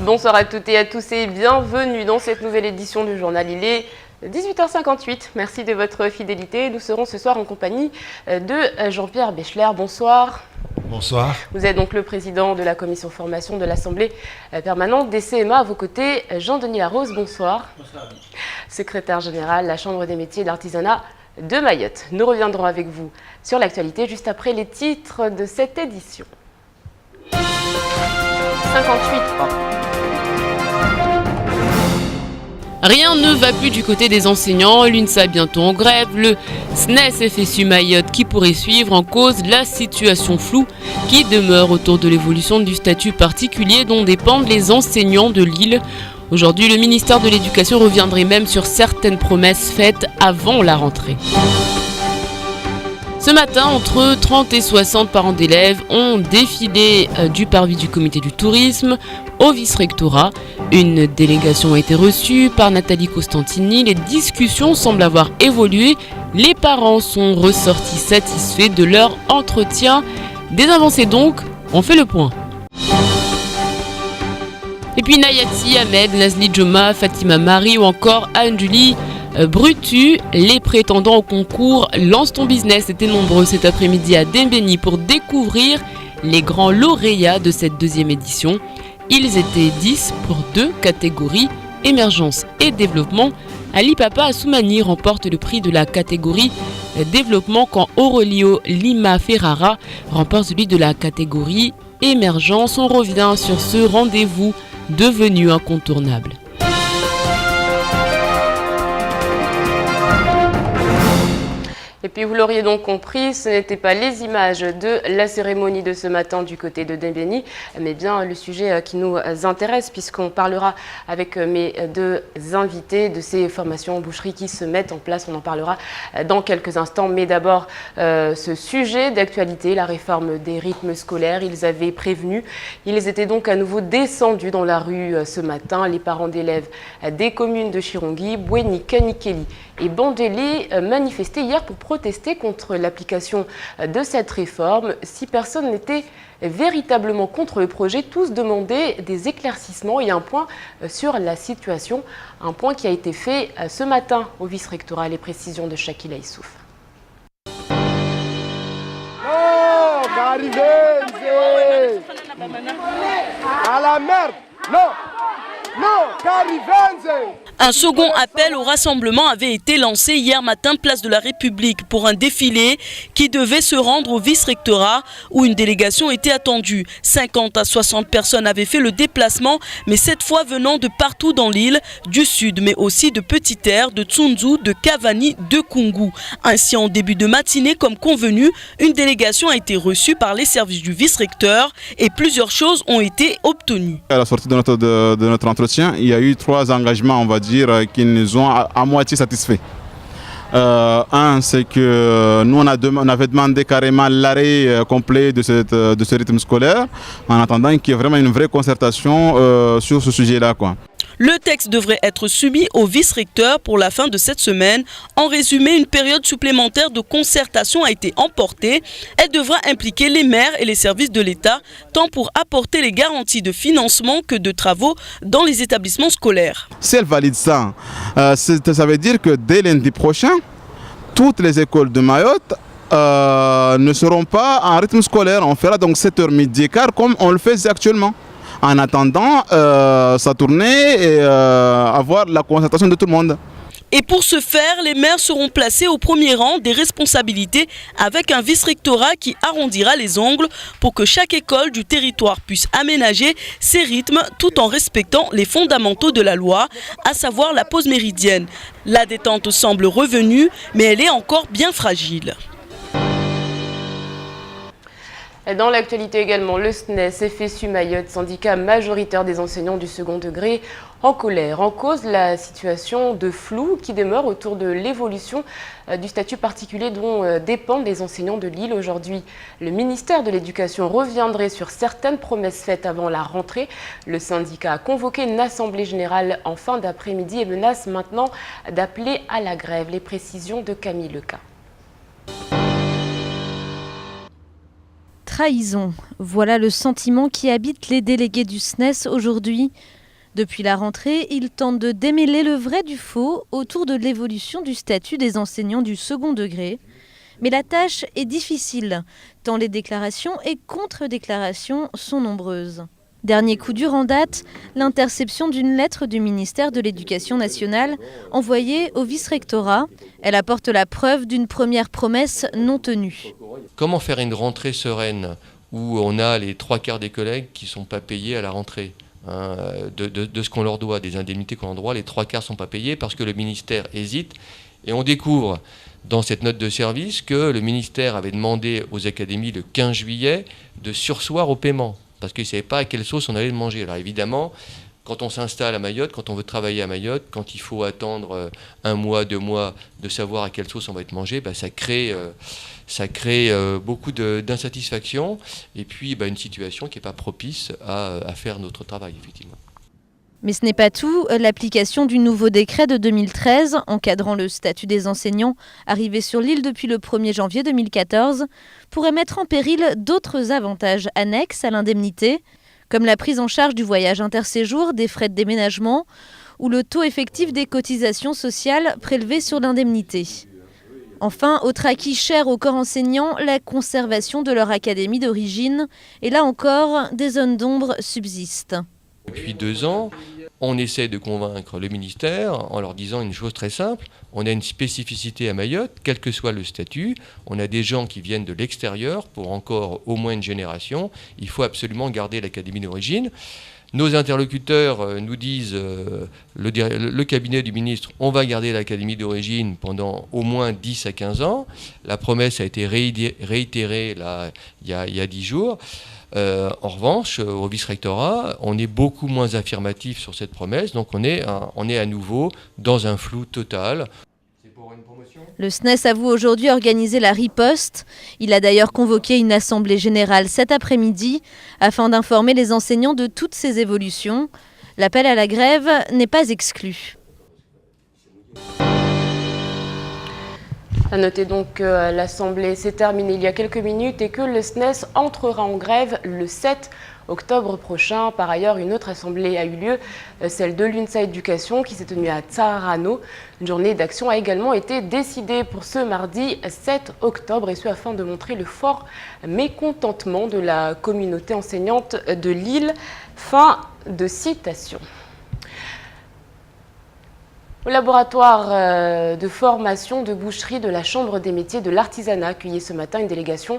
Bonsoir à toutes et à tous et bienvenue dans cette nouvelle édition du journal. Il est 18h58. Merci de votre fidélité. Nous serons ce soir en compagnie de Jean-Pierre Béchler. Bonsoir. Bonsoir. Vous êtes donc le président de la commission formation de l'Assemblée permanente des CMA. À vos côtés, Jean-Denis Larose. Bonsoir. Bonsoir. Secrétaire général de la Chambre des métiers et d'artisanat de Mayotte. Nous reviendrons avec vous sur l'actualité juste après les titres de cette édition. 58 pas. Rien ne va plus du côté des enseignants, l'UNSA bientôt en grève, le SNES FSU Mayotte qui pourrait suivre en cause la situation floue qui demeure autour de l'évolution du statut particulier dont dépendent les enseignants de l'île. Aujourd'hui, le ministère de l'Éducation reviendrait même sur certaines promesses faites avant la rentrée. Ce matin, entre 30 et 60 parents d'élèves ont défilé du parvis du comité du tourisme au vice-rectorat. Une délégation a été reçue par Nathalie Costantini. Les discussions semblent avoir évolué. Les parents sont ressortis satisfaits de leur entretien. Des avancées donc, on fait le point. Et puis Nayati, Ahmed, Nazli Joma, Fatima Marie ou encore Anjuli Brutu, les prétendants au concours Lance ton business étaient nombreux cet après-midi à Dembéni pour découvrir les grands lauréats de cette deuxième édition. Ils étaient 10 pour 2 catégories, émergence et développement. Ali Papa Assoumani remporte le prix de la catégorie développement quand Aurelio Lima Ferrara remporte celui de la catégorie émergence. On revient sur ce rendez-vous devenu incontournable. Et puis vous l'auriez donc compris, ce n'étaient pas les images de la cérémonie de ce matin du côté de Dembéni, mais bien le sujet qui nous intéresse puisqu'on parlera avec mes deux invités de ces formations en boucherie qui se mettent en place. On en parlera dans quelques instants, mais d'abord ce sujet d'actualité, la réforme des rythmes scolaires. Ils avaient prévenu, ils étaient donc à nouveau descendus dans la rue ce matin. Les parents d'élèves des communes de Chirongui, Bouéni, Kanikeli et Bandélé manifestaient hier pour protester contre l'application de cette réforme. Si personne n'était véritablement contre le projet, tous demandaient des éclaircissements et un point sur la situation, un point qui a été fait ce matin au vice-rectorat. Les précisions de Shakila Issouf. À la merde, Un second appel au rassemblement avait été lancé hier matin place de la République pour un défilé qui devait se rendre au vice-rectorat où une délégation était attendue. 50 à 60 personnes avaient fait le déplacement, mais cette fois venant de partout dans l'île, du sud, mais aussi de Petite-Terre, de Tsunzu, de Cavani, de Kungu. Ainsi, en début de matinée, comme convenu, une délégation a été reçue par les services du vice-recteur et plusieurs choses ont été obtenues. À la sortie de notre entretien, il y a eu 3 engagements, on va dire, qui nous ont à moitié satisfaits. Un, c'est que nous on avait demandé carrément l'arrêt complet de ce rythme scolaire en attendant qu'il y ait vraiment une vraie concertation sur ce sujet-là, quoi. Le texte devrait être soumis au vice-recteur pour la fin de cette semaine. En résumé, une période supplémentaire de concertation a été emportée. Elle devra impliquer les maires et les services de l'État, tant pour apporter les garanties de financement que de travaux dans les établissements scolaires. Si elle valide ça, ça veut dire que dès lundi prochain, toutes les écoles de Mayotte ne seront pas en rythme scolaire. On fera donc 7h midi et quart comme on le fait actuellement. En attendant sa tournée et avoir la concertation de tout le monde. Et pour ce faire, les maires seront placés au premier rang des responsabilités avec un vice-rectorat qui arrondira les ongles pour que chaque école du territoire puisse aménager ses rythmes tout en respectant les fondamentaux de la loi, à savoir la pause méridienne. La détente semble revenue, mais elle est encore bien fragile. Dans l'actualité également, le SNES FSU Mayotte, syndicat majoritaire des enseignants du second degré, en colère. En cause, la situation de flou qui demeure autour de l'évolution du statut particulier dont dépendent les enseignants de l'île. Aujourd'hui, le ministère de l'Éducation reviendrait sur certaines promesses faites avant la rentrée. Le syndicat a convoqué une assemblée générale en fin d'après-midi et menace maintenant d'appeler à la grève. Les précisions de Camille Leca. trahison. Voilà le sentiment qui habite les délégués du SNES aujourd'hui. Depuis la rentrée, ils tentent de démêler le vrai du faux autour de l'évolution du statut des enseignants du second degré. Mais la tâche est difficile, tant les déclarations et contre-déclarations sont nombreuses. Dernier coup dur en date, l'interception d'une lettre du ministère de l'Éducation nationale envoyée au vice-rectorat. Elle apporte la preuve d'une première promesse non tenue. Comment faire une rentrée sereine où on a les 3/4 des collègues qui ne sont pas payés à la rentrée de ce qu'on leur doit, des indemnités qu'on leur doit, les 3/4 ne sont pas payés parce que le ministère hésite. Et on découvre dans cette note de service que le ministère avait demandé aux académies le 15 juillet de surseoir au paiement, parce qu'ils ne savaient pas à quelle sauce on allait le manger. Alors évidemment, quand on s'installe à Mayotte, quand on veut travailler à Mayotte, quand il faut attendre 1 mois, 2 mois de savoir à quelle sauce on va être mangé, ça crée beaucoup d'insatisfaction et puis une situation qui n'est pas propice à faire notre travail, effectivement. Mais ce n'est pas tout. L'application du nouveau décret de 2013 encadrant le statut des enseignants, arrivé sur l'île depuis le 1er janvier 2014, pourrait mettre en péril d'autres avantages annexes à l'indemnité, comme la prise en charge du voyage interséjour, des frais de déménagement ou le taux effectif des cotisations sociales prélevées sur l'indemnité. Enfin, autre acquis cher au corps enseignant, la conservation de leur académie d'origine. Et là encore, des zones d'ombre subsistent. Depuis 2 ans, on essaie de convaincre le ministère en leur disant une chose très simple. On a une spécificité à Mayotte, quel que soit le statut. On a des gens qui viennent de l'extérieur pour encore au moins une génération. Il faut absolument garder l'académie d'origine. Nos interlocuteurs nous disent, le cabinet du ministre, on va garder l'académie d'origine pendant au moins 10 à 15 ans. La promesse a été réitérée là, il y a 10 jours. En revanche, au vice-rectorat, on est beaucoup moins affirmatif sur cette promesse, donc on est à nouveau dans un flou total. Le SNES avoue aujourd'hui organiser la riposte. Il a d'ailleurs convoqué une assemblée générale cet après-midi afin d'informer les enseignants de toutes ces évolutions. L'appel à la grève n'est pas exclu. À noter donc que l'Assemblée s'est terminée il y a quelques minutes et que le SNES entrera en grève le 7 octobre prochain. Par ailleurs, une autre assemblée a eu lieu, celle de l'UNSA Éducation qui s'est tenue à Tsarano. Une journée d'action a également été décidée pour ce mardi 7 octobre et ce afin de montrer le fort mécontentement de la communauté enseignante de l'île. Fin de citation. Au laboratoire de formation de boucherie de la Chambre des métiers de l'artisanat accueillait ce matin une délégation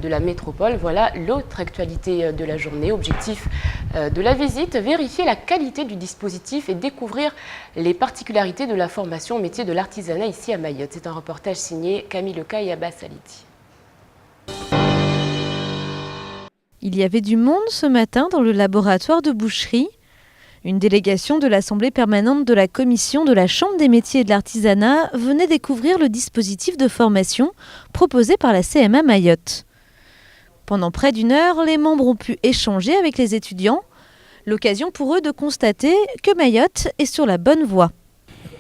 de la métropole. Voilà l'autre actualité de la journée. Objectif de la visite, vérifier la qualité du dispositif et découvrir les particularités de la formation au métier de l'artisanat ici à Mayotte. C'est un reportage signé Camille Leca et Abbas Saliti. Il y avait du monde ce matin dans le laboratoire de boucherie. Une délégation de l'Assemblée permanente de la Commission de la Chambre des métiers et de l'artisanat venait découvrir le dispositif de formation proposé par la CMA Mayotte. Pendant près d'1 heure, les membres ont pu échanger avec les étudiants. L'occasion pour eux de constater que Mayotte est sur la bonne voie.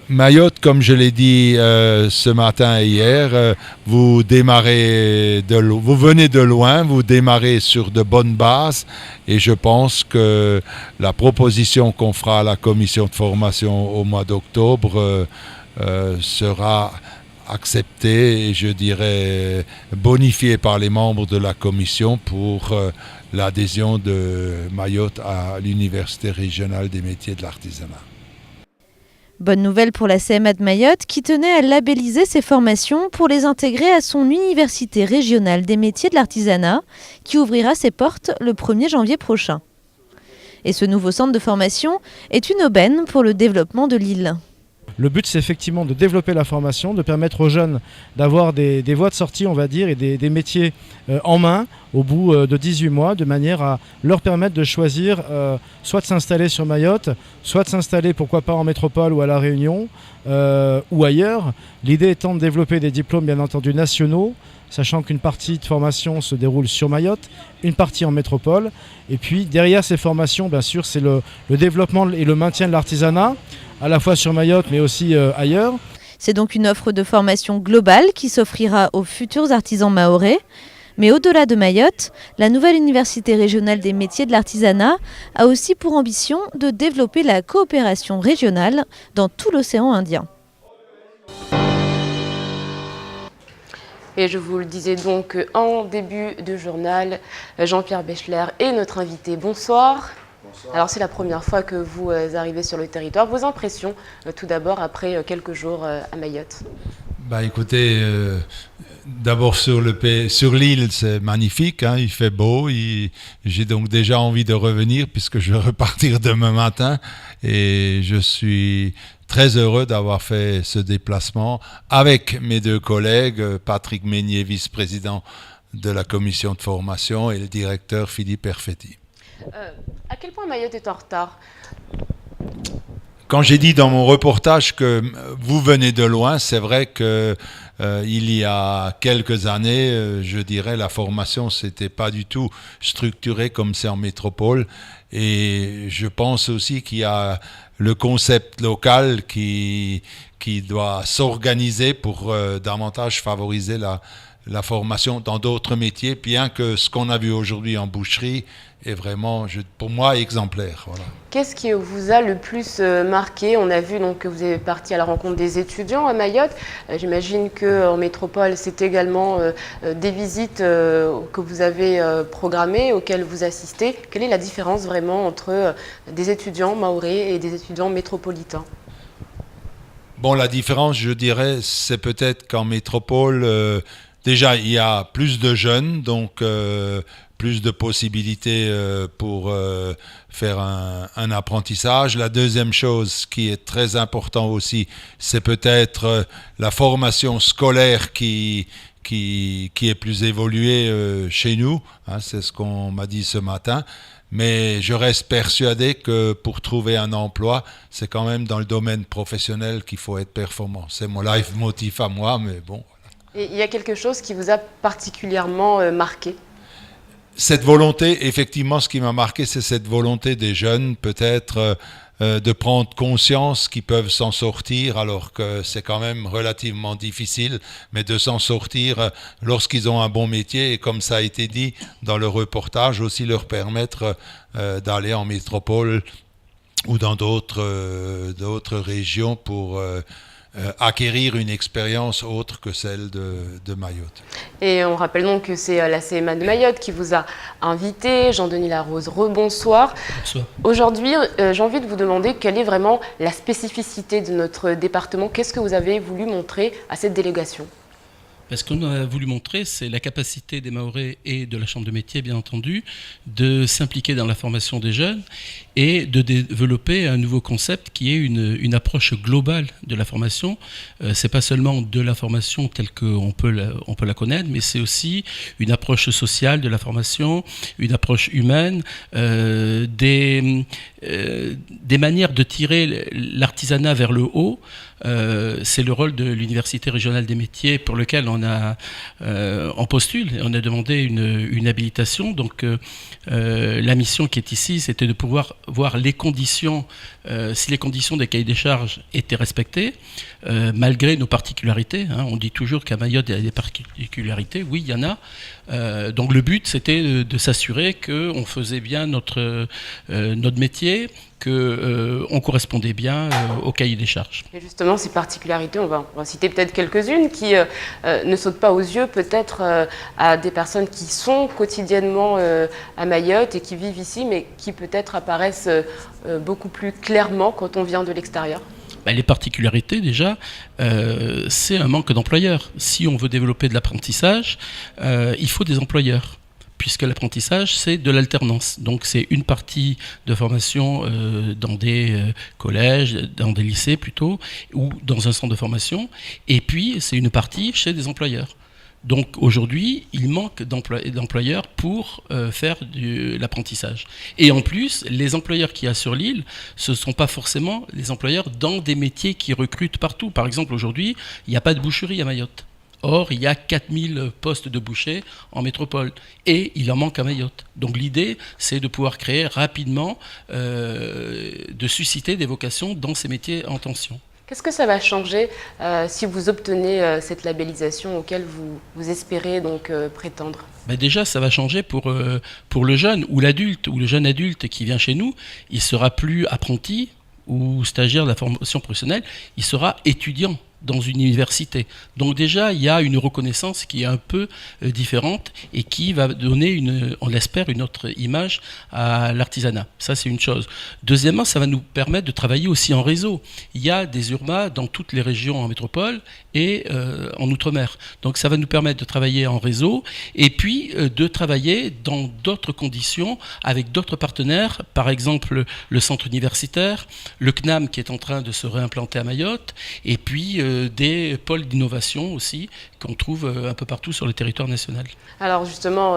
Mayotte, comme je l'ai dit ce matin et hier, vous venez de loin, vous démarrez sur de bonnes bases et je pense que la proposition qu'on fera à la commission de formation au mois d'octobre sera acceptée et je dirais bonifiée par les membres de la commission pour l'adhésion de Mayotte à l'Université régionale des métiers de l'artisanat. Bonne nouvelle pour la CMA de Mayotte qui tenait à labelliser ses formations pour les intégrer à son Université régionale des métiers de l'artisanat qui ouvrira ses portes le 1er janvier prochain. Et ce nouveau centre de formation est une aubaine pour le développement de l'île. Le but, c'est effectivement de développer la formation, de permettre aux jeunes d'avoir des voies de sortie, on va dire, et des métiers en main au bout de 18 mois, de manière à leur permettre de choisir soit de s'installer sur Mayotte, soit de s'installer, pourquoi pas, en métropole ou à La Réunion, ou ailleurs. L'idée étant de développer des diplômes, bien entendu, nationaux, sachant qu'une partie de formation se déroule sur Mayotte, une partie en métropole. Et puis, derrière ces formations, bien sûr, c'est le développement et le maintien de l'artisanat, à la fois sur Mayotte, mais aussi ailleurs. C'est donc une offre de formation globale qui s'offrira aux futurs artisans mahorais. Mais au-delà de Mayotte, la nouvelle université régionale des métiers de l'artisanat a aussi pour ambition de développer la coopération régionale dans tout l'océan Indien. Et je vous le disais donc en début de journal, Jean-Pierre Bechler est notre invité. Bonsoir. Bonsoir. Alors c'est la première fois que vous arrivez sur le territoire. Vos impressions tout d'abord après quelques jours à Mayotte? Écoutez, d'abord sur l'île c'est magnifique, hein, il fait beau, j'ai donc déjà envie de revenir puisque je vais repartir demain matin et je suis très heureux d'avoir fait ce déplacement avec mes deux collègues, Patrick Meignier, vice-président de la commission de formation, et le directeur Philippe Perfetti. À quel point Mayotte est en retard? Quand j'ai dit dans mon reportage que vous venez de loin, c'est vrai que il y a quelques années, je dirais, la formation c'était pas du tout structuré comme c'est en métropole. Et je pense aussi qu'il y a le concept local qui doit s'organiser pour davantage favoriser la formation dans d'autres métiers, bien que ce qu'on a vu aujourd'hui en boucherie est vraiment, pour moi, exemplaire. Voilà. Qu'est-ce qui vous a le plus marqué? On a vu donc que vous êtes parti à la rencontre des étudiants à Mayotte. J'imagine qu'en métropole, c'est également des visites que vous avez programmées, auxquelles vous assistez. Quelle est la différence vraiment entre des étudiants mahorais et des étudiants métropolitains? Bon, la différence, je dirais, c'est peut-être qu'en métropole, déjà, il y a plus de jeunes, donc plus de possibilités pour faire un apprentissage. La deuxième chose qui est très important aussi, c'est peut-être la formation scolaire qui est plus évoluée chez nous. Hein, c'est ce qu'on m'a dit ce matin. Mais je reste persuadé que pour trouver un emploi, c'est quand même dans le domaine professionnel qu'il faut être performant. C'est mon leitmotiv à moi, mais bon. Et il y a quelque chose qui vous a particulièrement marqué? Cette volonté, effectivement, ce qui m'a marqué, c'est cette volonté des jeunes, peut-être de prendre conscience qu'ils peuvent s'en sortir, alors que c'est quand même relativement difficile, mais de s'en sortir lorsqu'ils ont un bon métier, et comme ça a été dit dans le reportage, aussi leur permettre d'aller en métropole ou dans d'autres régions pour acquérir une expérience autre que celle de Mayotte. Et on rappelle donc que c'est la CMA de Mayotte qui vous a invité. Jean-Denis Larose, rebonsoir. Bonsoir. Aujourd'hui, j'ai envie de vous demander quelle est vraiment la spécificité de notre département. Qu'est-ce que vous avez voulu montrer à cette délégation? Ce qu'on a voulu montrer, c'est la capacité des Mahorais et de la Chambre de métier, bien entendu, de s'impliquer dans la formation des jeunes et de développer un nouveau concept qui est une approche globale de la formation. C'est pas seulement de la formation telle qu'on peut la connaître, mais c'est aussi une approche sociale de la formation, une approche humaine, des manières de tirer l'artisanat vers le haut. C'est le rôle de l'Université régionale des métiers pour lequel on postule. On a demandé une habilitation. Donc la mission qui est ici, c'était de pouvoir voir les conditions, si les conditions des cahiers des charges étaient respectées, malgré nos particularités. Hein. On dit toujours qu'à Mayotte, il y a des particularités. Oui, il y en a. Donc le but, c'était de s'assurer qu'on faisait bien notre métier, qu'on correspondait bien au cahier des charges. Et justement, ces particularités, on va citer peut-être quelques-unes qui ne sautent pas aux yeux peut-être à des personnes qui sont quotidiennement à Mayotte et qui vivent ici, mais qui peut-être apparaissent beaucoup plus clairement quand on vient de l'extérieur. Les particularités, déjà, c'est un manque d'employeurs. Si on veut développer de l'apprentissage, il faut des employeurs, puisque l'apprentissage, c'est de l'alternance. Donc, c'est une partie de formation dans des collèges, dans des lycées plutôt, ou dans un centre de formation, et puis c'est une partie chez des employeurs. Donc aujourd'hui, il manque d'employeurs pour faire de l'apprentissage. Et en plus, les employeurs qu'il y a sur l'île, ce ne sont pas forcément les employeurs dans des métiers qui recrutent partout. Par exemple, aujourd'hui, il n'y a pas de boucherie à Mayotte. Or, il y a 4000 postes de bouchers en métropole et il en manque à Mayotte. Donc l'idée, c'est de pouvoir créer rapidement, de susciter des vocations dans ces métiers en tension. Qu'est-ce que ça va changer si vous obtenez cette labellisation auquel vous espérez donc prétendre? Déjà, ça va changer pour le jeune ou l'adulte, ou le jeune adulte qui vient chez nous. Il sera plus apprenti ou stagiaire de la formation professionnelle, il sera étudiant dans une université. Donc déjà, il y a une reconnaissance qui est un peu différente et qui va donner, on l'espère, une autre image à l'artisanat. Ça, c'est une chose. Deuxièmement, ça va nous permettre de travailler aussi en réseau. Il y a des URMA dans toutes les régions en métropole et en Outre-mer. Donc ça va nous permettre de travailler en réseau et puis de travailler dans d'autres conditions avec d'autres partenaires, par exemple le centre universitaire, le CNAM qui est en train de se réimplanter à Mayotte, et puis des pôles d'innovation aussi qu'on trouve un peu partout sur le territoire national. Alors justement,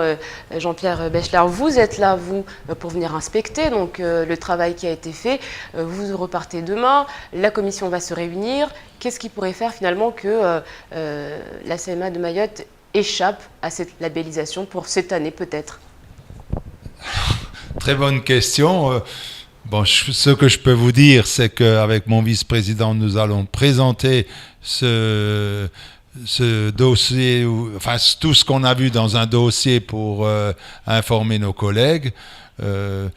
Jean-Pierre Bechler, vous êtes là, vous, pour venir inspecter donc, le travail qui a été fait. Vous repartez demain, la commission va se réunir. Qu'est-ce qui pourrait faire finalement que la CMA de Mayotte échappe à cette labellisation pour cette année peut-être? Très bonne question. Ce que je peux vous dire, c'est qu'avec mon vice-président, nous allons présenter ce dossier, enfin tout ce qu'on a vu dans un dossier pour informer nos collègues. Je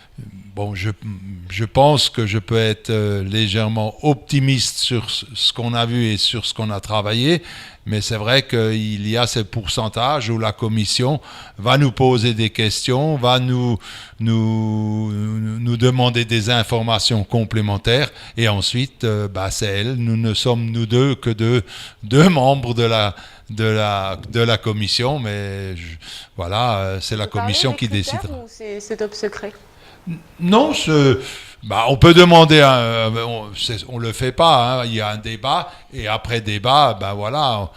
pense que je peux être légèrement optimiste sur ce qu'on a vu et sur ce qu'on a travaillé, mais c'est vrai qu'il y a ce pourcentage où la commission va nous poser des questions, va nous demander des informations complémentaires, et ensuite, c'est elle. Nous ne sommes nous deux que deux membres de la commission, mais voilà, c'est la commission qui décidera. Ou c'est top secret? Non, on peut demander, on le fait pas, hein, il y a un débat, et après débat, on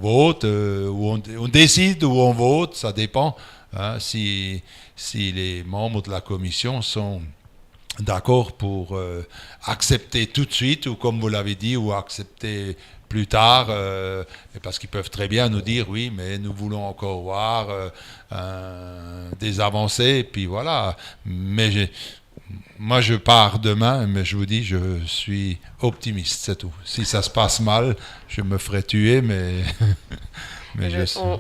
vote, ou on décide ou on vote, ça dépend, hein, si les membres de la commission sont d'accord pour accepter tout de suite, ou comme vous l'avez dit, ou accepter plus tard, parce qu'ils peuvent très bien nous dire oui, mais nous voulons encore voir des avancées, et puis voilà. Mais moi je pars demain, mais je vous dis, je suis optimiste, c'est tout. Si ça se passe mal, je me ferai tuer, mais...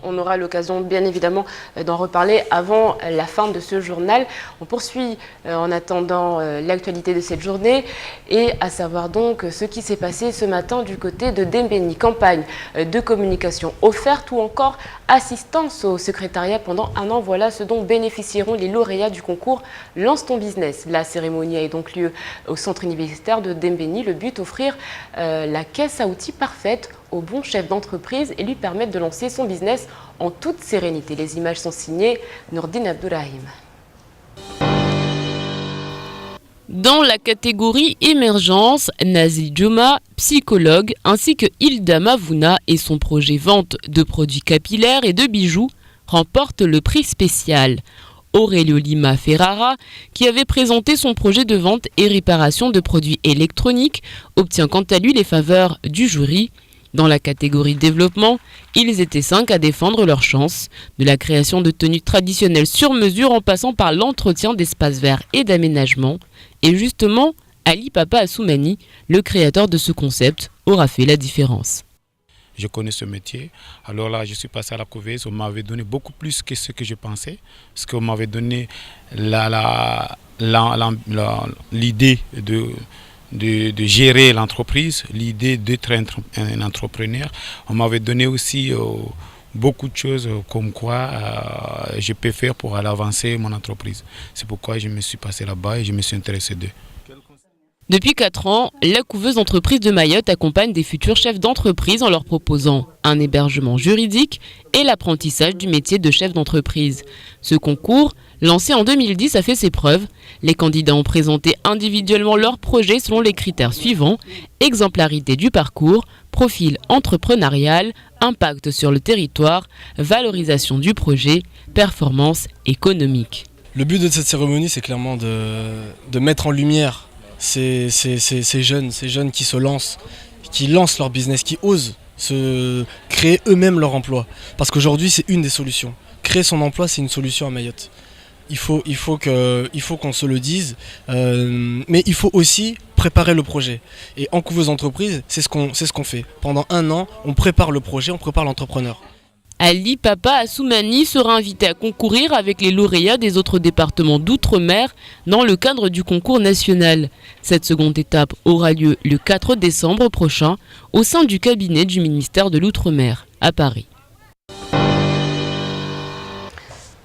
On aura l'occasion bien évidemment d'en reparler avant la fin de ce journal. On poursuit en attendant l'actualité de cette journée, et à savoir donc ce qui s'est passé ce matin du côté de Dembéni. Campagne de communication offerte ou encore assistance au secrétariat pendant un an. Voilà ce dont bénéficieront les lauréats du concours Lance ton business. La cérémonie a donc lieu au centre universitaire de Dembéni. Le but, offrir la caisse à outils parfaite au bon chef d'entreprise et lui permettre de lancer son business en toute sérénité. Les images sont signées Nourdine Abdourahim. Dans la catégorie émergence, Nazi Djoma, psychologue, ainsi que Hilda Mavouna et son projet vente de produits capillaires et de bijoux remportent le prix spécial. Aurelio Lima Ferrara, qui avait présenté son projet de vente et réparation de produits électroniques, obtient quant à lui les faveurs du jury. Dans la catégorie développement, ils étaient 5 à défendre leur chance, de la création de tenues traditionnelles sur mesure en passant par l'entretien d'espaces verts et d'aménagement. Et justement, Ali Papa Assoumani, le créateur de ce concept, aura fait la différence. Je connais ce métier, alors là je suis passé à la couveuse, on m'avait donné beaucoup plus que ce que je pensais, parce qu'on m'avait donné l'idée de gérer l'entreprise, l'idée d'être un entrepreneur. On m'avait donné aussi beaucoup de choses comme quoi je peux faire pour aller avancer mon entreprise. C'est pourquoi je me suis passé là-bas et je me suis intéressé d'eux. Depuis 4 ans, la couveuse entreprise de Mayotte accompagne des futurs chefs d'entreprise en leur proposant un hébergement juridique et l'apprentissage du métier de chef d'entreprise. Ce concours, lancé en 2010, a fait ses preuves. Les candidats ont présenté individuellement leur projet selon les critères suivants: exemplarité du parcours, profil entrepreneurial, impact sur le territoire, valorisation du projet, performance économique. Le but de cette cérémonie, c'est clairement de mettre en lumière ces jeunes qui se lancent, qui lancent leur business, qui osent se créer eux-mêmes leur emploi. Parce qu'aujourd'hui, c'est une des solutions. Créer son emploi, c'est une solution à Mayotte. Il faut qu'on se le dise, mais il faut aussi préparer le projet. Et en couveuse entreprise, c'est ce qu'on fait. Pendant 1 an, on prépare le projet, on prépare l'entrepreneur. Ali Papa Assoumani sera invité à concourir avec les lauréats des autres départements d'outre-mer dans le cadre du concours national. Cette seconde étape aura lieu le 4 décembre prochain au sein du cabinet du ministère de l'Outre-mer à Paris.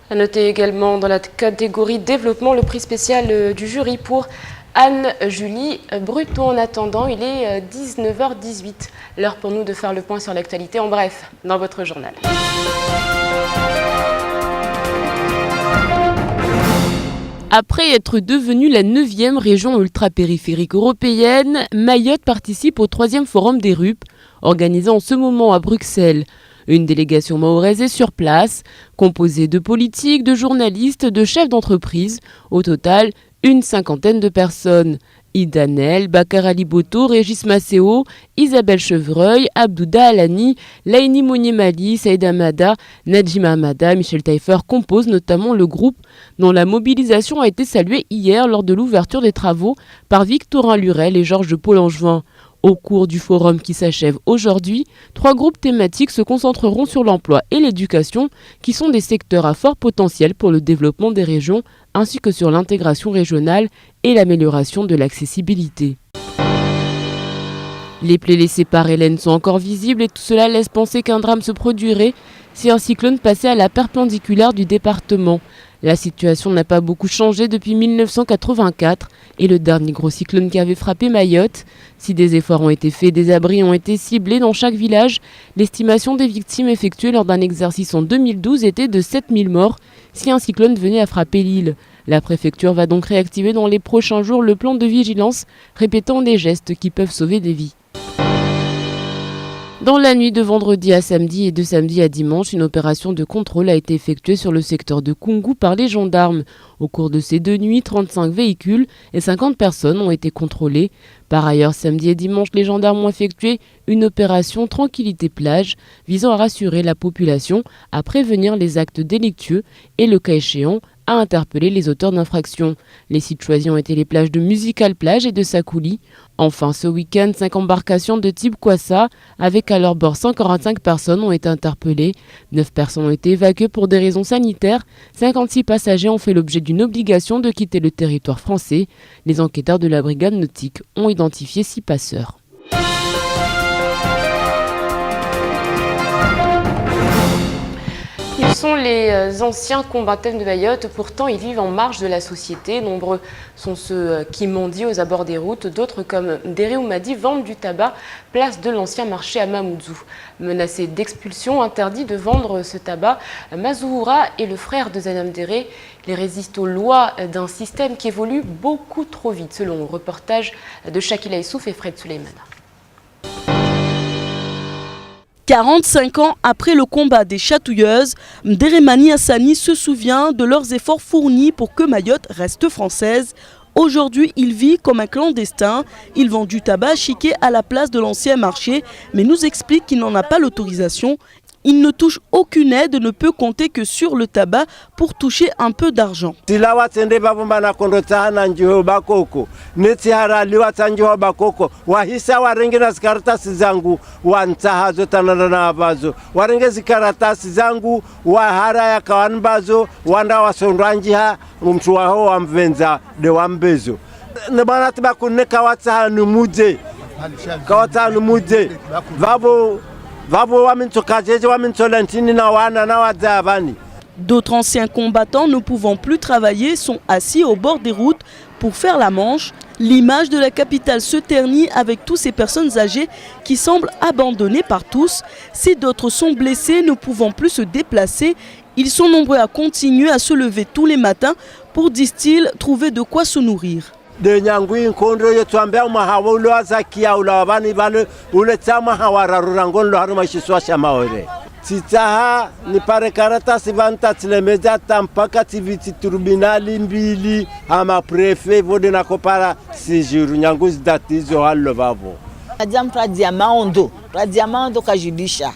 À noter également dans la catégorie développement le prix spécial du jury pour Anne-Julie Bruton. En attendant, il est 19h18. L'heure pour nous de faire le point sur l'actualité en bref dans votre journal. Après être devenue la 9e région ultra-périphérique européenne, Mayotte participe au 3e forum des RUP, organisé en ce moment à Bruxelles. Une délégation mahoraise est sur place, composée de politiques, de journalistes, de chefs d'entreprise. Au total, une 50aine de personnes. Idanel, Bakar Ali Boto, Régis Maceo, Isabelle Chevreuil, Abdouda Alani, Laini Moniemali, Saïd Amada, Najima Amada, Michel Taillefer composent notamment le groupe dont la mobilisation a été saluée hier lors de l'ouverture des travaux par Victorin Lurel et Georges Paul-Angevin. Au cours du forum qui s'achève aujourd'hui, 3 groupes thématiques se concentreront sur l'emploi et l'éducation, qui sont des secteurs à fort potentiel pour le développement des régions, ainsi que sur l'intégration régionale et l'amélioration de l'accessibilité. Les plaies laissées par Hélène sont encore visibles et tout cela laisse penser qu'un drame se produirait si un cyclone passait à la perpendiculaire du département. La situation n'a pas beaucoup changé depuis 1984 et le dernier gros cyclone qui avait frappé Mayotte. Si des efforts ont été faits, des abris ont été ciblés dans chaque village, l'estimation des victimes effectuée lors d'un exercice en 2012 était de 7000 morts si un cyclone venait à frapper l'île. La préfecture va donc réactiver dans les prochains jours le plan de vigilance, répétant des gestes qui peuvent sauver des vies. Dans la nuit de vendredi à samedi et de samedi à dimanche, une opération de contrôle a été effectuée sur le secteur de Koungou par les gendarmes. Au cours de ces 2 nuits, 35 véhicules et 50 personnes ont été contrôlées. Par ailleurs, samedi et dimanche, les gendarmes ont effectué une opération Tranquillité Plage visant à rassurer la population, à prévenir les actes délictueux et, le cas échéant, à interpeller les auteurs d'infractions. Les sites choisis ont été les plages de Musical Plage et de Sakouli. Enfin, ce week-end, 5 embarcations de type Kwassa, avec à leur bord 145 personnes, ont été interpellées. 9 personnes ont été évacuées pour des raisons sanitaires. 56 passagers ont fait l'objet d'une obligation de quitter le territoire français. Les enquêteurs de la brigade nautique ont identifié 6 passeurs. Ils sont les anciens combattants de Mayotte, pourtant ils vivent en marge de la société. Nombreux sont ceux qui mendient aux abords des routes, d'autres comme Déré Oumadi vendent du tabac, place de l'ancien marché à Mamoudzou. Menacé d'expulsion, interdit de vendre ce tabac, Mazouhoura est le frère de Zanam Déré. Il résiste aux lois d'un système qui évolue beaucoup trop vite, selon le reportage de Shakila Issouf et Fred Suleiman. 45 ans après le combat des chatouilleuses, Mderemani Hassani se souvient de leurs efforts fournis pour que Mayotte reste française. Aujourd'hui, il vit comme un clandestin. Il vend du tabac chiqué à la place de l'ancien marché, mais nous explique qu'il n'en a pas l'autorisation. Il ne touche aucune aide, ne peut compter que sur le tabac pour toucher un peu d'argent. D'autres anciens combattants ne pouvant plus travailler sont assis au bord des routes pour faire la manche. L'image de la capitale se ternit avec toutes ces personnes âgées qui semblent abandonnées par tous. Si d'autres sont blessés, ne pouvant plus se déplacer, ils sont nombreux à continuer à se lever tous les matins pour, disent-ils, trouver de quoi se nourrir. De nyangui nkondo yetuambia mahawa uloazakia ulawabani bale uletama hawararungon lo haruma shiswa shamaore titaha ni pare karata sivanta tilemeza tampaka tiviti tribunali mbili ama prefe vode na kopara sijuru nyangu zdatizo hallo babo ajam pradiamando kajidisha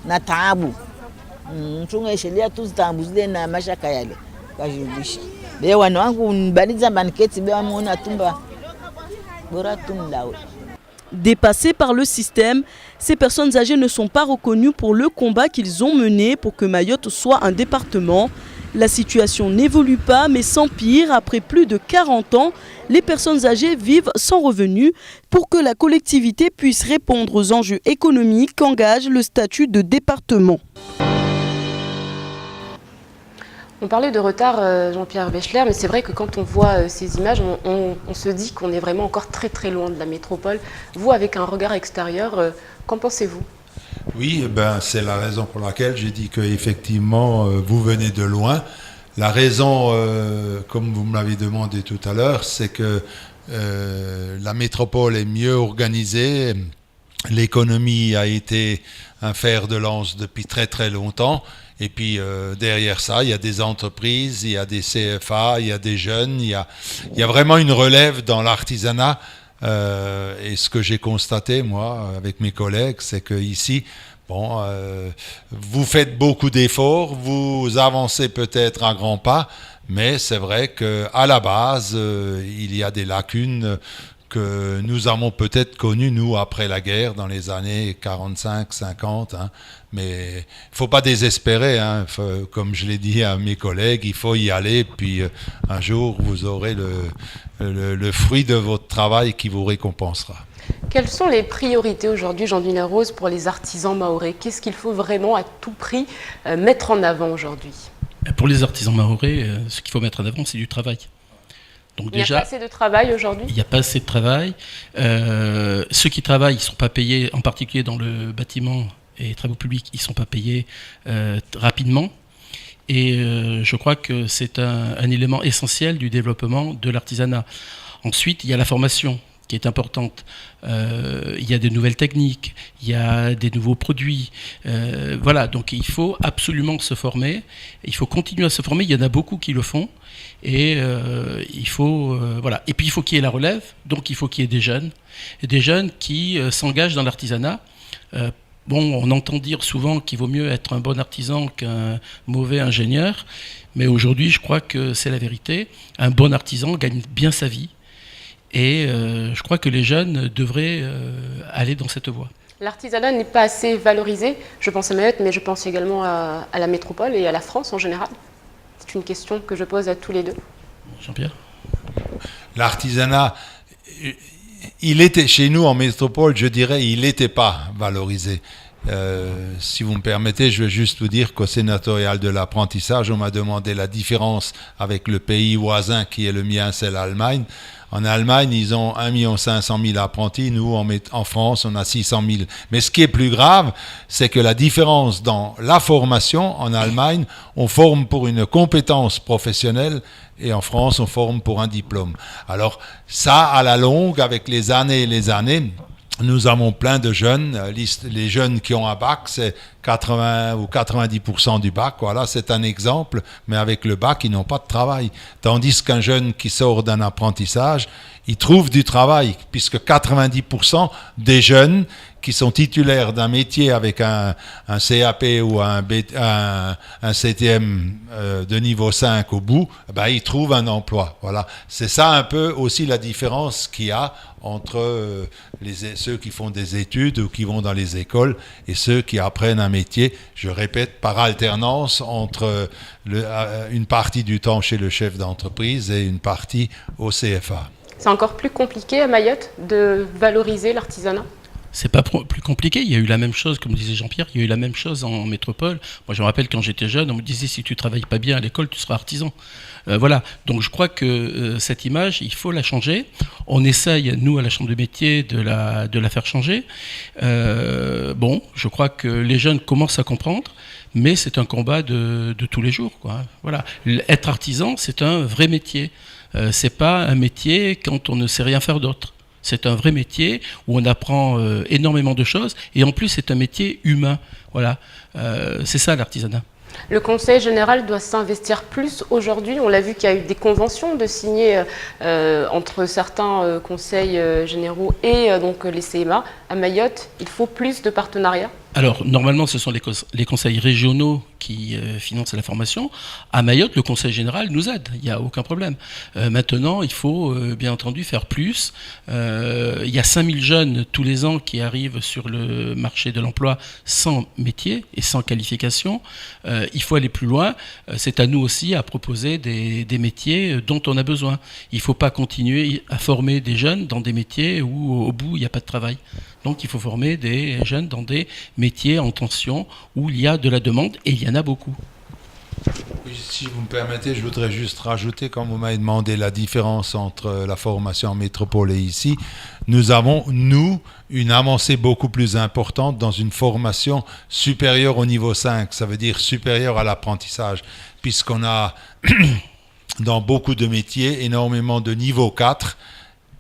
na taabu mchunga sheria tu taabu zile na mashaka yale kajidisha. Be wana wangu mbaliza banketi be wamuona tumba Dépassés par le système, ces personnes âgées ne sont pas reconnues pour le combat qu'ils ont mené pour que Mayotte soit un département. La situation n'évolue pas mais s'empire. Après plus de 40 ans, les personnes âgées vivent sans revenus. Pour que la collectivité puisse répondre aux enjeux économiques qu'engage le statut de département. On parlait de retard, Jean-Pierre Bechler, mais c'est vrai que quand on voit ces images, on se dit qu'on est vraiment encore très très loin de la métropole. Vous, avec un regard extérieur, qu'en pensez-vous ? Oui, c'est la raison pour laquelle j'ai dit qu'effectivement, vous venez de loin. La raison, comme vous me l'avez demandé tout à l'heure, c'est que la métropole est mieux organisée. L'économie a été un fer de lance depuis très très longtemps. Et puis derrière ça, il y a des entreprises, il y a des CFA, il y a des jeunes, il y a vraiment une relève dans l'artisanat. Et ce que j'ai constaté, moi, avec mes collègues, c'est qu'ici, vous faites beaucoup d'efforts, vous avancez peut-être à grands pas, mais c'est vrai qu'à la base, il y a des lacunes que nous avons peut-être connues, nous, après la guerre, dans les années 45, 50. Mais il ne faut pas désespérer. Comme je l'ai dit à mes collègues, il faut y aller. Puis un jour, vous aurez le fruit de votre travail qui vous récompensera. Quelles sont les priorités aujourd'hui, Jean Villeroz, pour les artisans mahorais? Qu'est-ce qu'il faut vraiment à tout prix mettre en avant aujourd'hui? Pour les artisans mahorais, ce qu'il faut mettre en avant, c'est du travail. Donc il n'y a pas assez de travail aujourd'hui? Il n'y a pas assez de travail. Ceux qui travaillent, ils ne sont pas payés, en particulier dans le bâtiment et travaux publics, ils ne sont pas payés rapidement. Et je crois que c'est un élément essentiel du développement de l'artisanat. Ensuite, il y a la formation qui est importante. Il y a des nouvelles techniques, il y a des nouveaux produits. Voilà, donc il faut absolument se former. Il faut continuer à se former. Il y en a beaucoup qui le font. Et il faut voilà. Et puis il faut qu'il y ait la relève. Donc il faut qu'il y ait des jeunes qui s'engagent dans l'artisanat. On entend dire souvent qu'il vaut mieux être un bon artisan qu'un mauvais ingénieur. Mais aujourd'hui, je crois que c'est la vérité. Un bon artisan gagne bien sa vie. Et je crois que les jeunes devraient aller dans cette voie. L'artisanat n'est pas assez valorisé. Je pense à Mayotte, mais je pense également à la métropole et à la France en général. C'est une question que je pose à tous les deux. Jean-Pierre ? L'artisanat, il était chez nous en métropole, je dirais, il n'était pas valorisé. Si vous me permettez, je vais juste vous dire qu'au sénatorial de l'apprentissage, on m'a demandé la différence avec le pays voisin qui est le mien, c'est l'Allemagne. En Allemagne, ils ont 1 500 000 apprentis. Nous, en France, on a 600 000. Mais ce qui est plus grave, c'est que la différence dans la formation, en Allemagne, on forme pour une compétence professionnelle et en France, on forme pour un diplôme. Alors ça, à la longue, avec les années et les années, nous avons plein de jeunes. Les jeunes qui ont un bac, c'est 80 ou 90% du bac. Voilà, c'est un exemple. Mais avec le bac, ils n'ont pas de travail. Tandis qu'un jeune qui sort d'un apprentissage, il trouve du travail, puisque 90% des jeunes qui sont titulaires d'un métier avec un CAP ou un CTM de niveau 5 au bout, ils trouvent un emploi. Voilà. C'est ça un peu aussi la différence qu'il y a entre ceux qui font des études ou qui vont dans les écoles et ceux qui apprennent un métier, je répète, par alternance entre une partie du temps chez le chef d'entreprise et une partie au CFA. C'est encore plus compliqué à Mayotte de valoriser l'artisanat? C'est pas plus compliqué, il y a eu la même chose, comme disait Jean-Pierre, il y a eu la même chose en métropole. Moi je me rappelle quand j'étais jeune, on me disait si tu travailles pas bien à l'école, tu seras artisan. Voilà, donc je crois que cette image, il faut la changer. On essaye, nous à la Chambre de métier, de la faire changer. Je crois que les jeunes commencent à comprendre, mais c'est un combat de tous les jours, quoi. Voilà. Être artisan, c'est un vrai métier. C'est pas un métier quand on ne sait rien faire d'autre. C'est un vrai métier où on apprend énormément de choses et en plus c'est un métier humain. Voilà, c'est ça l'artisanat. Le Conseil général doit s'investir plus aujourd'hui. On l'a vu qu'il y a eu des conventions de signer entre certains conseils généraux et donc les CMA. À Mayotte, il faut plus de partenariats. Alors, normalement, ce sont les conseils régionaux qui financent la formation. À Mayotte, le conseil général nous aide, il n'y a aucun problème. Maintenant, il faut bien entendu faire plus. Il y a 5000 jeunes tous les ans qui arrivent sur le marché de l'emploi sans métier et sans qualification. Il faut aller plus loin. C'est à nous aussi à proposer des métiers dont on a besoin. Il ne faut pas continuer à former des jeunes dans des métiers où au bout, il n'y a pas de travail. Donc il faut former des jeunes dans des métiers en tension où il y a de la demande, et il y en a beaucoup. Oui, si vous me permettez, je voudrais juste rajouter, comme vous m'avez demandé la différence entre la formation en métropole et ici, nous avons, une avancée beaucoup plus importante dans une formation supérieure au niveau 5, ça veut dire supérieure à l'apprentissage, puisqu'on a dans beaucoup de métiers énormément de niveau 4,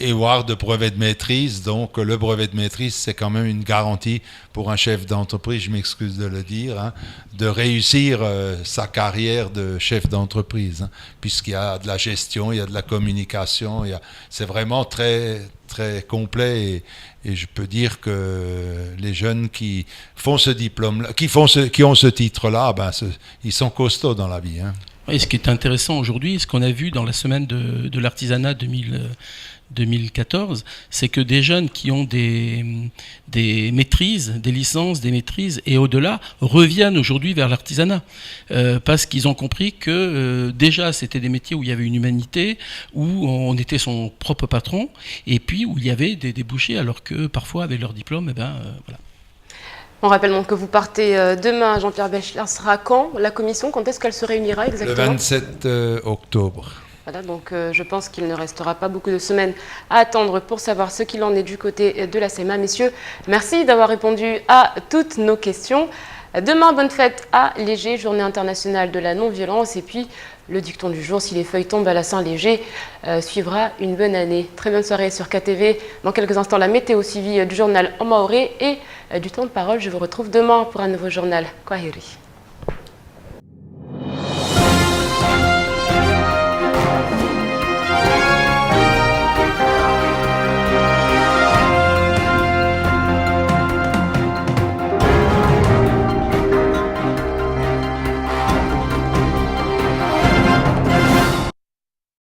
et voire de brevet de maîtrise. Donc le brevet de maîtrise, c'est quand même une garantie pour un chef d'entreprise, je m'excuse de le dire, hein, de réussir sa carrière de chef d'entreprise, hein, puisqu'il y a de la gestion, il y a de la communication, c'est vraiment très, très complet, et je peux dire que les jeunes qui font ce diplôme-là, qui ont ce titre-là, ils sont costauds dans la vie, hein. Et ce qui est intéressant aujourd'hui, ce qu'on a vu dans la semaine de l'artisanat 2014, c'est que des jeunes qui ont des maîtrises, des licences, des maîtrises et au-delà reviennent aujourd'hui vers l'artisanat parce qu'ils ont compris que déjà c'était des métiers où il y avait une humanité, où on était son propre patron, et puis où il y avait des débouchés, alors que parfois avec leur diplôme, voilà. On rappelle donc que vous partez demain, Jean-Pierre Bechler. Sera quand la commission? Quand est-ce qu'elle se réunira exactement? Le 27 octobre. Voilà, donc je pense qu'il ne restera pas beaucoup de semaines à attendre pour savoir ce qu'il en est du côté de la CEMA. Messieurs, merci d'avoir répondu à toutes nos questions. Demain, bonne fête à Léger, journée internationale de la non-violence. Et puis, le dicton du jour, si les feuilles tombent à la Saint-Léger, suivra une bonne année. Très bonne soirée sur KTV. Dans quelques instants, la météo suivie du journal en maoré et du temps de parole. Je vous retrouve demain pour un nouveau journal. Kwaheri.